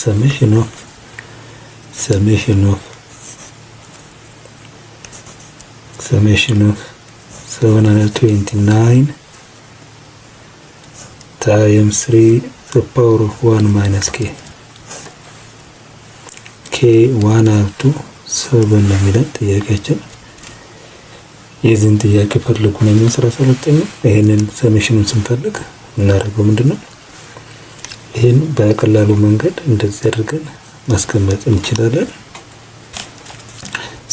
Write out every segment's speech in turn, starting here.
summation of 729 times 3 the power of 1 minus k 1 up to 7 ነው የሚለን ጥያቄያችን። የዚህን ጥያቄ ፈልጉ ነው የሚለው 13ኛ። ይሄንን ሰሜሽኑን ስንፈልግ እናደርገው ምንድነው? ይሄን በቀላሉ መንገድ እንደዚህ አድርገን ማስቀመጥ እንችላለን።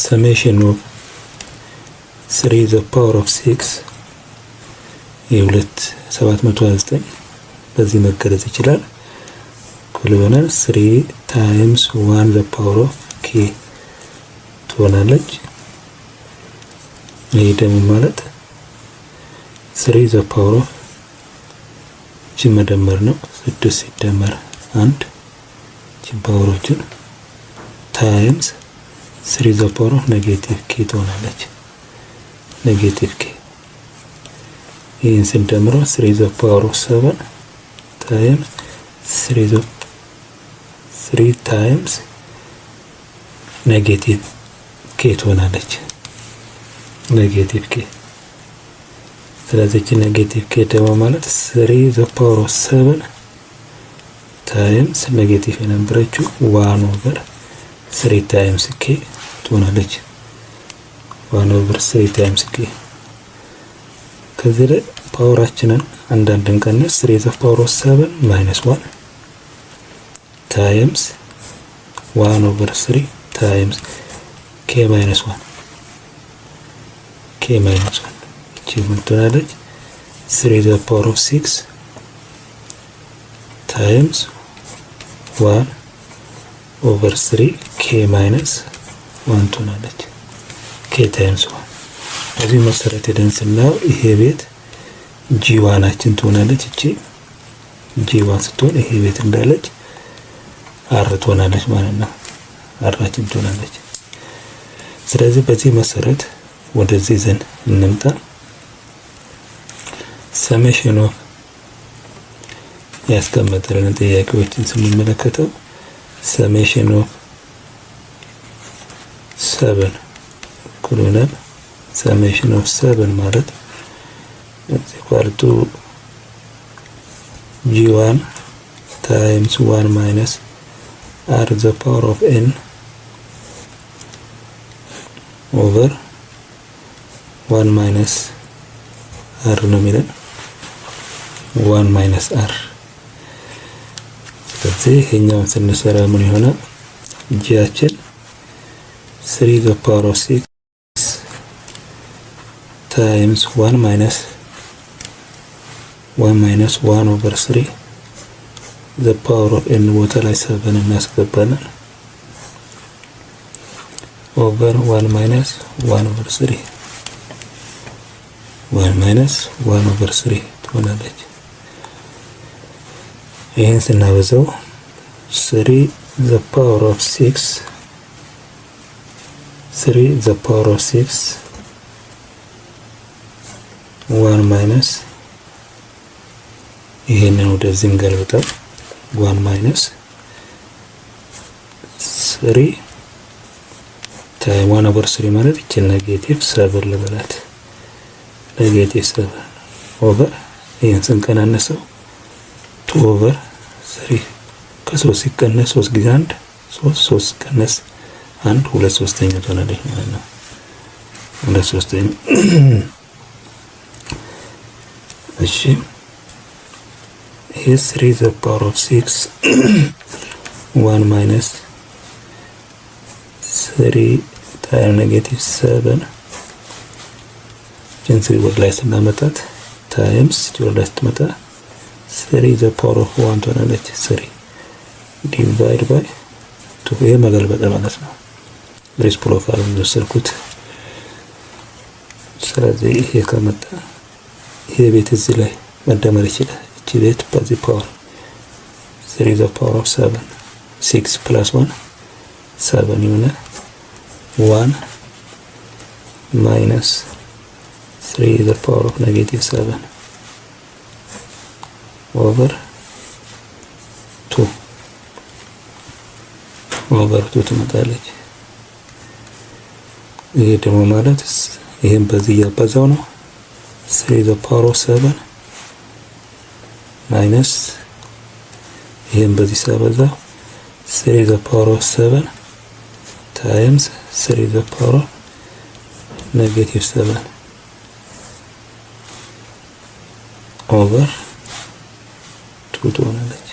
summation of 3 the power of 6 729 በዚህ መገለጽ ይችላል። ኮሎናል 3 times 1 the power of k ትሆናለች። ይሄ ደግሞ ማለት 3 the power of መደመር ነው 6 ሲደመር 1 ፓወሮችን ታይምስ 3 the power of ኔጌቲቭ k ትሆናለች። ኔጌቲቭ k ይህን ስንደምረው 3 the power of 7 ታይምስ 3 ታይምስ ኔጌቲቭ k ትሆናለች። ኔጌቲቭ k ስለዚህ ኔጌቲቭ k ደግሞ ማለት 3 the power of 7 ታይምስ ኔጌቲቭ የነበረችው 1 ኦቨር 3 ታይምስ k ትሆናለች። 1 ኦቨር 3 ታይምስ k ከዚህ ላይ ፓወራችንን አንዳንድ እንቀንስ 3 the power of 7 minus 1 ታይምስ 1 ኦቨር 3 ታይምስ k minus 1 እቺ ምን ትሆናለች? 3 the power of 6 ታይምስ 1 ኦቨር 3 k minus 1 ትሆናለች። k ታይምስ 1 በዚህ መሰረት ሄደን ስናየው ይሄ ቤት g1አችን ትሆናለች። እቺ g1 ስትሆን ይሄ ቤት እንዳለች r ትሆናለች ማለት ነው። rአችን ትሆናለች። ስለዚህ በዚህ መሰረት ወደዚህ ዘን እንምጣ። ሰሜሽን ኦፍ ያስቀመጠልን ጥያቄዎችን ስንመለከተው ሰሜሽን ኦፍ 7 ኮሎናል ሰሜሽን ኦፍ 7 ማለት ኢኳል ቱ g1 ታይምስ 1 ማይነስ r the power of n ኦቨር 1 ማይነስ r ነው የሚለን 1 ማይነስ r። ስለዚህ ይሄኛውን ስንሰራ ምን ይሆናል? ጂያችን 3 the power of 6 ታይምስ 1 ማይነስ 1 ኦቨር 3 the power of n ቦታ ላይ 7 እናስገባለን ኦቨር 1 ማይነስ 1 ኦቨር 3 1 ማይነስ 1 ኦቨር 3 ትሆናለች። ይሄን ስናበዛው 3 the power of 6 1 ማይነስ ይሄንን ወደዚህ እንገልብጠው 1 ማይነስ 3 ታይም 1 ኦቨር 3 ማለት እቺ ኔጌቲቭ 7 ልበላት ኔጌቲቭ 7 ኦቨር ይሄን ስንቀናነሰው 2 ኦቨር 3 ከ3 ሲቀነስ 3 ጊዜ 1 3 ሲቀነስ 1 2/3 ትሆናለች ማለት ነው። 2/3 እሺ ይሄ 3 the power of 6 1 minus 3 ታይም ኔጌቲቭ 7 ጀንስ ወደ ላይ ስናመጣት ታይምስ ወደ ላይ ስትመጣ 3 the power of 1 ትሆናለች። 3 ዲቫይድ ባይ 2 ይሄ መገልበጥ ማለት ነው። ሬሲፕሮካሉን ወሰድኩት። ስለዚህ ይሄ ከመጣ ይሄ ቤት እዚህ ላይ መደመር ይችላል። እቺ ቤት በዚህ ፓወር 3 the power of 7 6 plus 1 7 ይሆናል 1 minus 3 the power of negative 7 over 2 ኦቨር 2 ትመጣለች። ይሄ ደግሞ ማለት ይሄን በዚህ ያባዛው ነው 3 the power of 7 ማይነስ ይሄን በዚህ ሳባዛው 3 the power of 7 ታይምስ 3 the power of -7 ኦቨር 2 ትሆናለች።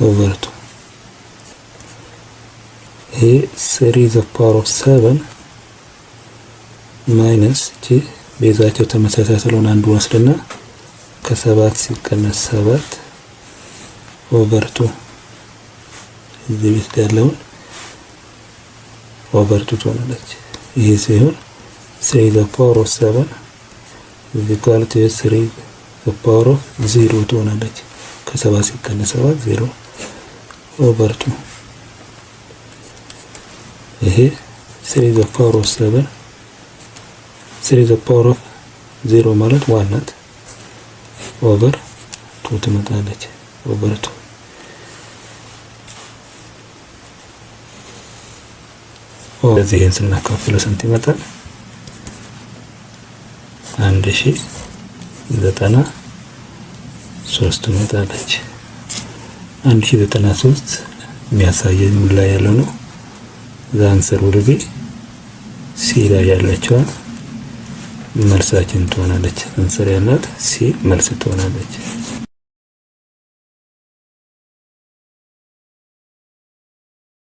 ኦቨር 2 ይሄ 3 the power of 7 ማይነስ ቤዛቸው ተመሳሳይ ስለሆነ አንዱ ወስደና ከ7 ሲቀነስ 7 ኦቨር 2 እዚህ ቤት ያለውን ኦቨር 2 ትሆናለች። ይሄ ሲሆን 3 the power of 7 equal to 3 the power of 0 ትሆናለች። ከ7 ሲቀነስ 7 0 ኦቨር 2 ይሄ 3 the power of 7 3 the power of 0 ማለት 1 ናት። ኦቨር 2 ትመጣለች። ኦቨር 2 ስለዚህ ይሄን ስናካፍለው ስንት ይመጣል? 1093 ትመጣለች። 1093 የሚያሳየን ምን ላይ ያለው ነው? ዛንሰር ወደ ሲ ላይ ያለችው መልሳችን ትሆናለች። አንሰር ያላት ሲ መልስ ትሆናለች።